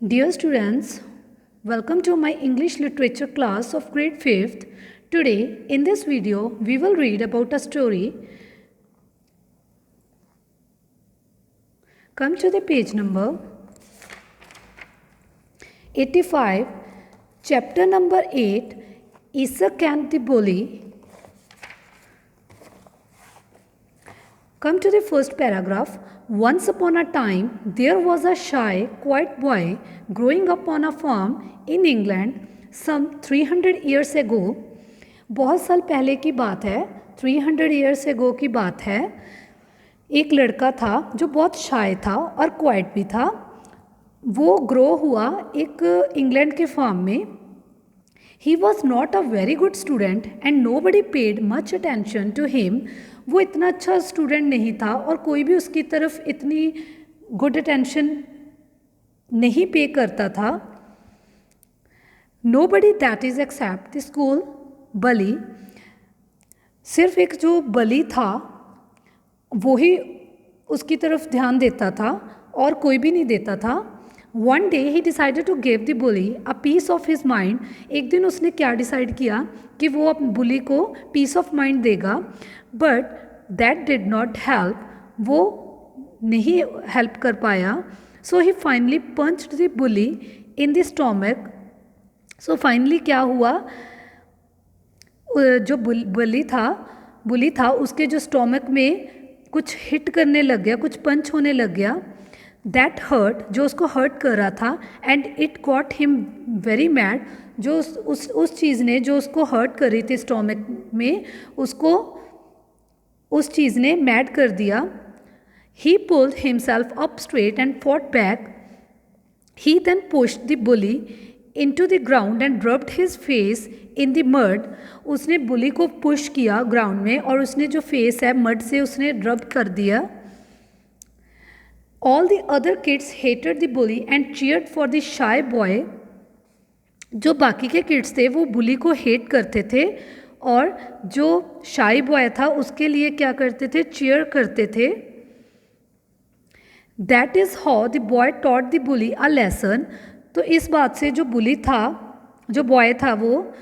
Dear students, welcome to my English literature class of grade 5th. Today, in this video, we will read about a story. Come to the page number 85, chapter number 8, Isaac and the Bully. Come to the first paragraph. Once upon a time, there was a shy, quiet boy growing up on a farm in England some 300 years ago. बहुत साल पहले की बात है, 300 years ago की बात है. एक लड़का था जो बहुत शाय था और क्वाइट भी था. वो ग्रो हुआ एक इंग्लैंड के फार्म में. He was not a very good student and nobody paid much attention to him. वो इतना अच्छा स्टूडेंट नहीं था और कोई भी उसकी तरफ इतनी गुड अटेंशन नहीं पे करता था. Nobody that is except the school bully. सिर्फ एक जो बली था वो ही उसकी तरफ ध्यान देता था और कोई भी नहीं देता था. One day he decided to give the bully a piece of his mind. एक दिन उसने क्या डिसाइड किया कि वो अपने बुली को पीस ऑफ माइंड देगा. But that did not help. वो नहीं हेल्प कर पाया. So he finally punched the bully in the stomach. So finally क्या हुआ, जो बुली था उसके जो स्टोमक में कुछ हिट करने लग गया, कुछ पंच होने लग गया. दैट हर्ट, जो उसको हर्ट कर रहा था. And it got him very mad. जो उस चीज़ ने जो उसको हर्ट कर रही थी स्टोमक में, उसको उस चीज़ ने मैड कर दिया. He pulled himself up straight and fought back. He then pushed the bully into the ground and rubbed his face in the mud. उसने बुली को पुश किया ग्राउंड में और उसने जो फेस है मड से उसने रब कर दिया. All the other kids hated the bully and cheered for the shy boy. जो बाकी के किड्स थे वो बुली को हेट करते थे और जो शाई बॉय था उसके लिए क्या करते थे, चीयर करते थे. That is how the boy taught the bully a lesson. तो इस बात से जो बुली था, जो बॉय था, वो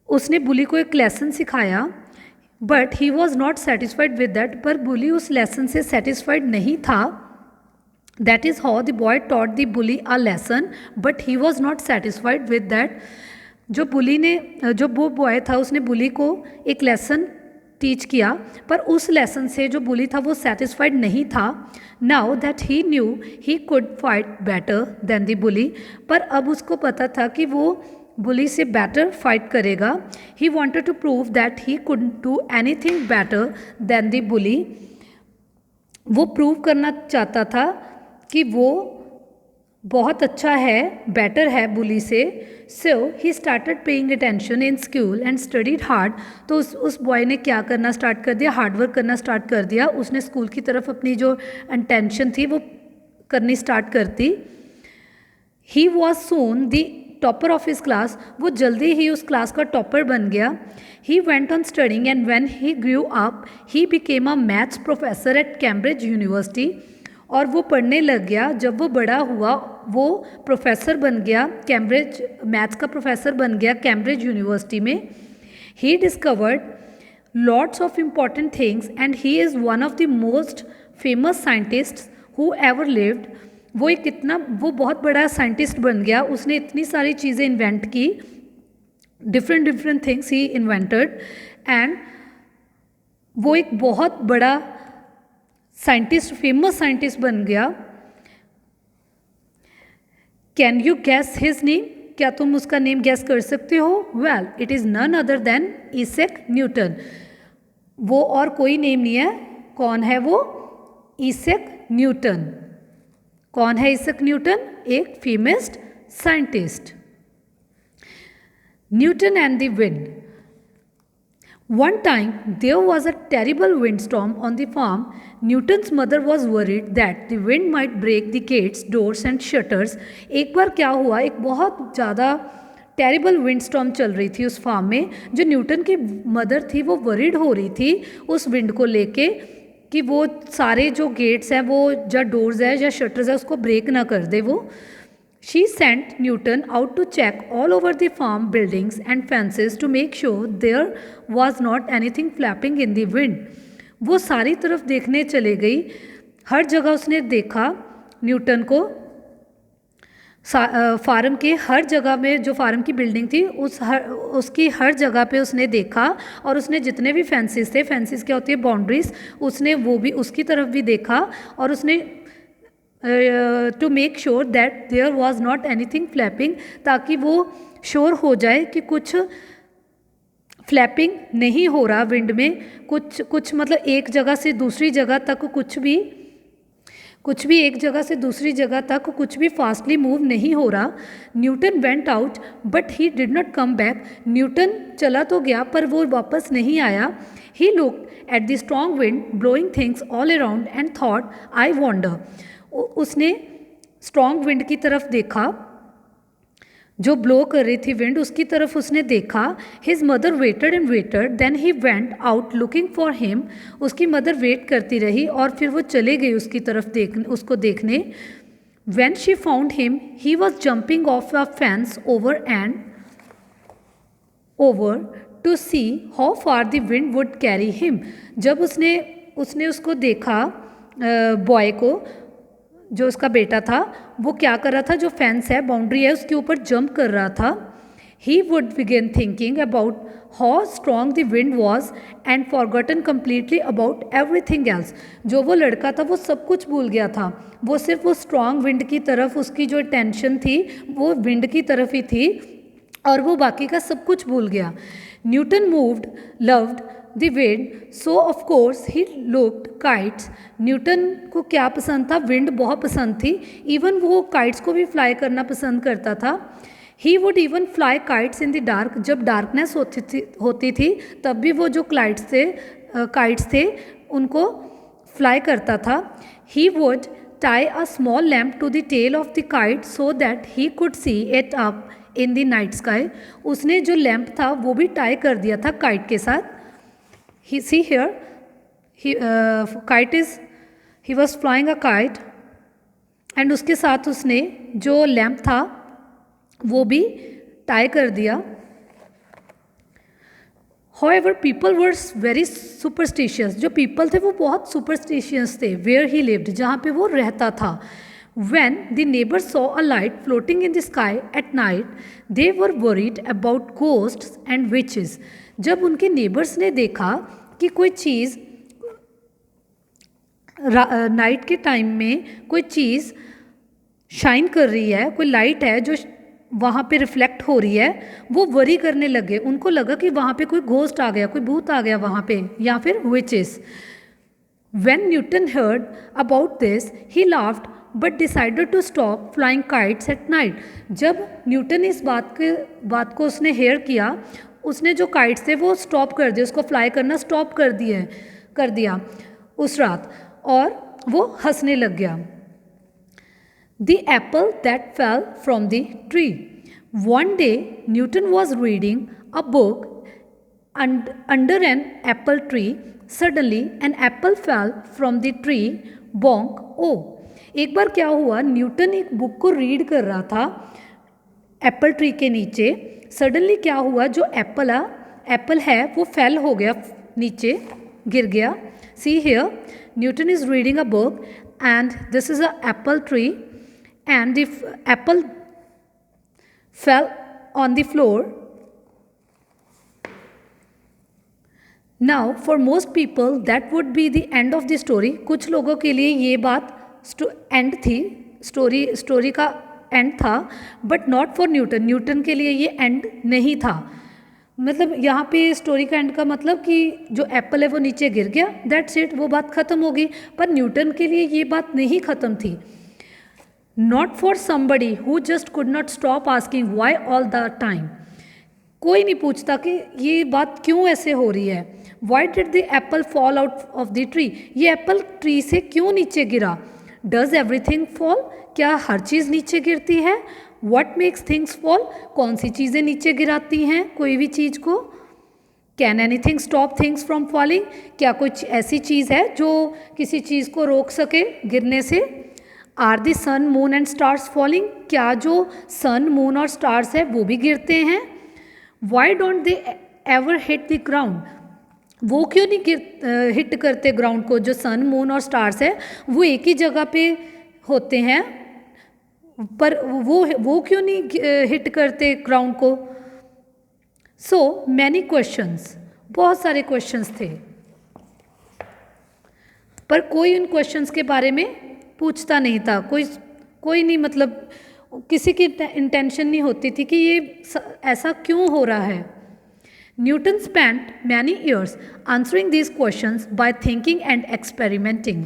उसने बुली को एक लेसन सिखाया. But he was not satisfied with that. पर बुली उस लेसन से सेटिस्फाइड नहीं था. That is how the boy taught the bully a lesson, but he was not satisfied with that. जो वो बॉय था उसने बुली को एक लेसन टीच किया, पर उस लेसन से जो बुली था वो सेटिस्फाइड नहीं था. Now that he new he could fight better than the बुली. पर अब उसको पता था कि वो बुली से बेटर फाइट करेगा. He wanted to prove that he could do anything better than the bully. वो प्रूव करना चाहता था कि वो बहुत अच्छा है, बेटर है बुली से. So he started paying attention in school and studied hard. तो उस बॉय ने क्या करना स्टार्ट कर दिया, हार्ड वर्क करना स्टार्ट कर दिया. उसने स्कूल की तरफ अपनी जो अटेंशन थी वो करनी स्टार्ट कर दी. He was soon the topper of his class. वो जल्दी ही उस क्लास का टॉपर बन गया. He went on studying and when he grew up he became a maths professor at Cambridge University. और वो पढ़ने लग गया. जब वो बड़ा हुआ वो प्रोफेसर बन गया, कैम्ब्रिज मैथ्स का प्रोफेसर बन गया कैम्ब्रिज यूनिवर्सिटी में. He discovered lots of important things and he is one of the most famous scientists who ever lived. वो बहुत बड़ा साइंटिस्ट बन गया. उसने इतनी सारी चीज़ें इन्वेंट की, different things he invented. And वो एक बहुत बड़ा साइंटिस्ट, फेमस साइंटिस्ट बन गया. Can you guess his name? क्या तुम उसका नेम गैस कर सकते हो? Well, it is none other than Isaac Newton. वो और कोई नेम नहीं है. कौन है वो? Isaac Newton. कौन है ईसैक न्यूटन? एक famous scientist. Newton and the wind. One time there was a terrible windstorm on the farm. Newton's mother was worried that the wind might break the gates, doors and shutters. एक बार क्या हुआ, एक बहुत ज़्यादा terrible विंडस्टॉर्म चल रही थी उस फार्म में. जो न्यूटन की मदर थी वो वरीड हो रही थी उस विंड को लेके कि वो सारे जो गेट्स हैं वो या डोर्स है या शटर्स है उसको ब्रेक ना कर दे वो. She sent Newton out to check all over the farm buildings and fences to make sure there was not anything flapping in the wind. वो सारी तरफ देखने चले गई, हर जगह उसने देखा न्यूटन को, फार्म के हर जगह में, जो फार्म की बिल्डिंग थी उसकी हर जगह पे उसने देखा, और उसने जितने भी फेंसेस थे, फेंसेस क्या होती है, बाउंड्रीज, उसने वो भी उसकी तरफ भी देखा, और उसने to make sure that there was not anything flapping, ताकि वो श्योर हो जाए कि कुछ फ्लैपिंग नहीं हो रहा विंड में, कुछ मतलब एक जगह से दूसरी जगह तक कुछ भी एक जगह से दूसरी जगह तक कुछ भी फास्टली मूव नहीं हो रहा. Newton went out but he did not come back. Newton चला तो गया पर वो वापस नहीं आया. He looked at the strong wind blowing things all around and thought I wonder. उसने स्ट्रॉन्ग विंड की तरफ देखा, जो ब्लो कर रही थी विंड, उसकी तरफ उसने देखा. His mother waited and waited, then he went out looking for him. उसकी मदर वेट करती रही और फिर वो चले गई उसकी तरफ उसको देखने. When she found him he was jumping off a fence over and over to see how far the wind would carry him. जब उसने उसको देखा, बॉय को, जो उसका बेटा था, वो क्या कर रहा था, जो फेंस है, बाउंड्री है, उसके ऊपर जंप कर रहा था. He would begin thinking about how strong the wind was and forgotten completely about everything else. जो वो लड़का था वो सब कुछ भूल गया था, वो सिर्फ वो स्ट्रॉन्ग विंड की तरफ, उसकी जो टेंशन थी वो विंड की तरफ ही थी, और वो बाकी का सब कुछ भूल गया. Newton moved loved the wind, so of course he looked kites. Newton को क्या पसंद था, विंड बहुत पसंद थी. इवन वो काइट्स को भी फ्लाई करना पसंद करता था. He would even fly kites in the dark. जब डार्कनेस होती थी तब भी वो जो काइट्स थे उनको फ्लाई करता था. He would tie a small lamp to the tail of the kite so that he could see it up in the night sky. उसने जो लैम्प था वो भी टाई कर दिया था काइट के साथ. See here, he was flying a kite, and उसके साथ उसने जो लैम्प था वो भी टाई कर दिया. However, people were very superstitious. जो people थे वो बहुत superstitious थे. Where he lived, जहाँ पे वो रहता था. When the neighbors saw a light floating in the sky at night, they were worried about ghosts and witches. जब उनके नेबर्स ने देखा कि कोई चीज़ नाइट के टाइम में कोई चीज़ शाइन कर रही है, कोई लाइट है जो वहाँ पे रिफ्लेक्ट हो रही है, वो वरी करने लगे. उनको लगा कि वहाँ पे कोई घोस्ट आ गया, कोई भूत आ गया वहाँ पे, या फिर witches. When Newton heard about this, he laughed but decided to stop flying kites at night. जब न्यूटन इस बात को उसने हेयर किया, उसने जो काइट्स थे वो स्टॉप कर दिए, उसको फ्लाई करना स्टॉप कर दिया उस रात, और वो हंसने लग गया. The apple that fell from the tree. One day, Newton was reading a book under an apple tree. Suddenly, an apple fell from the tree. Bonk! Oh! एक बार क्या हुआ, न्यूटन एक बुक को रीड कर रहा था एप्पल ट्री के नीचे. सडनली क्या हुआ, जो एप्पल है वो फेल हो गया, नीचे गिर गया. See here, Newton is reading a book and this is a Apple tree and the Apple fell on the floor. Now for most people that would be the end of the story. कुछ लोगों के लिए ये बात and थी, story का and था, but not for Newton. Newton के लिए ये एंड नहीं था. मतलब यहाँ पे स्टोरी का एंड का मतलब कि जो एप्पल है वो नीचे गिर गया, दैट्स इट, वो बात ख़त्म हो गई. पर न्यूटन के लिए ये बात नहीं ख़त्म थी. Not for somebody who just could not stop asking why all the time. कोई नहीं पूछता कि ये बात क्यों ऐसे हो रही है. Why did the Apple fall out of the tree. ये एप्पल ट्री से क्यों नीचे गिरा. Does everything fall. क्या हर चीज़ नीचे गिरती है. What makes things fall. कौन सी चीज़ें नीचे गिराती हैं कोई भी चीज़ को. Can anything stop things from falling. क्या कुछ ऐसी चीज़ है जो किसी चीज़ को रोक सके गिरने से. Are the sun moon and stars falling, क्या जो सन मून और स्टार्स है वो भी गिरते हैं? Why don't they ever hit the ground, वो क्यों नहीं हिट करते ग्राउंड को? जो सन मून और स्टार्स है वो एक ही जगह पे होते हैं, पर वो क्यों नहीं हिट करते ग्राउंड को? सो मैनी क्वेश्चंस, बहुत सारे क्वेश्चंस थे, पर कोई उन क्वेश्चंस के बारे में पूछता नहीं था। कोई नहीं, मतलब किसी की इंटेंशन नहीं होती थी कि ये ऐसा क्यों हो रहा है। Newton spent many years answering this questions by thinking and experimenting.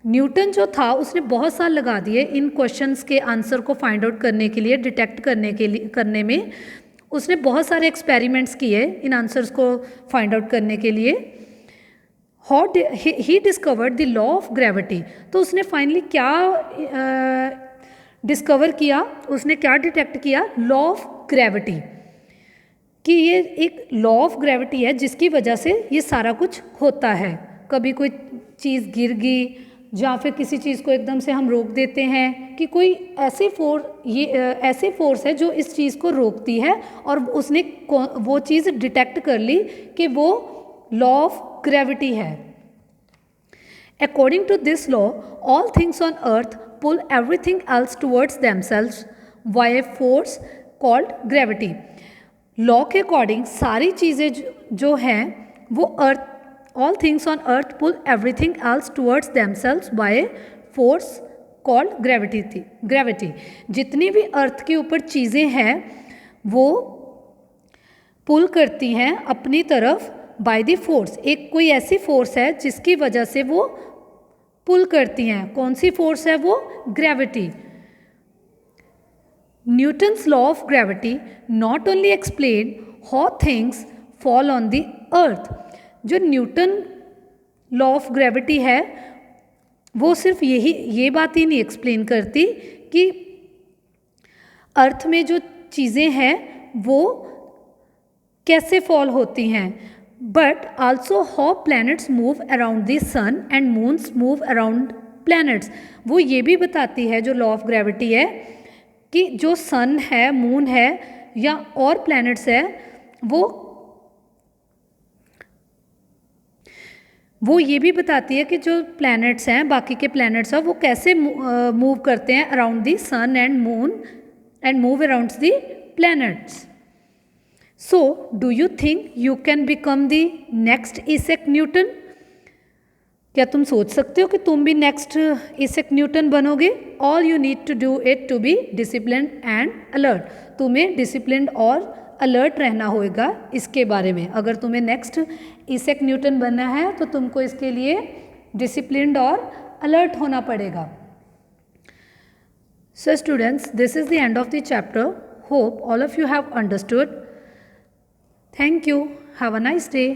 Newton जो था उसने बहुत साल लगा दिए इन क्वेश्चंस के आंसर को फाइंड आउट करने के लिए, डिटेक्ट करने में। उसने बहुत सारे एक्सपेरिमेंट्स किए इन आंसर्स को फाइंड आउट करने के लिए। He discovered the law of gravity, तो उसने फाइनली क्या डिस्कवर किया, उसने क्या डिटेक्ट किया? लॉ ऑफ ग्रेविटी, कि ये एक लॉ ऑफ ग्रेविटी है जिसकी वजह से ये सारा कुछ होता है। कभी कोई चीज़ गिर गई या फिर किसी चीज़ को एकदम से हम रोक देते हैं, कि कोई ऐसे फोर्स है जो इस चीज़ को रोकती है, और उसने वो चीज़ डिटेक्ट कर ली कि वो लॉ ऑफ ग्रेविटी है। According to this law, all things on earth pull everything else towards themselves by a force called gravity. Law के अकॉर्डिंग सारी चीज़ें जो हैं वो all things on earth pull everything else towards themselves by force called gravity. जितनी भी अर्थ के ऊपर चीज़ें हैं वो पुल करती हैं अपनी तरफ बाय द फोर्स। एक कोई ऐसी फोर्स है जिसकी वजह से वो पुल करती हैं। कौन सी फोर्स है वो? Gravity. Newton's law of gravity not only explain how things fall on the earth, जो न्यूटन लॉ ऑफ ग्रेविटी है वो सिर्फ ये बात ही नहीं एक्सप्लेन करती कि अर्थ में जो चीज़ें हैं वो कैसे फॉल होती हैं, but also how planets move around the sun and moons move around planets. वो ये भी बताती है जो लॉ ऑफ ग्रेविटी है कि जो सन है, मून है या और प्लैनेट्स है वो ये भी बताती है कि जो प्लैनेट्स हैं, बाकी के प्लैनेट्स हैं, वो कैसे मूव करते हैं around the sun and moon and move around the planets. So do you think you can become the next Isaac Newton? क्या तुम सोच सकते हो कि तुम भी नेक्स्ट इसैक न्यूटन बनोगे? All you need to do it to be disciplined and alert. तुम्हें डिसिप्लिन्ड और अलर्ट रहना होगा इसके बारे में। अगर तुम्हें नेक्स्ट इसैक न्यूटन बनना है तो तुमको इसके लिए डिसिप्लिन्ड और अलर्ट होना पड़ेगा। So students, this is the end of the chapter. Hope all of you have understood. Thank you. Have a nice day.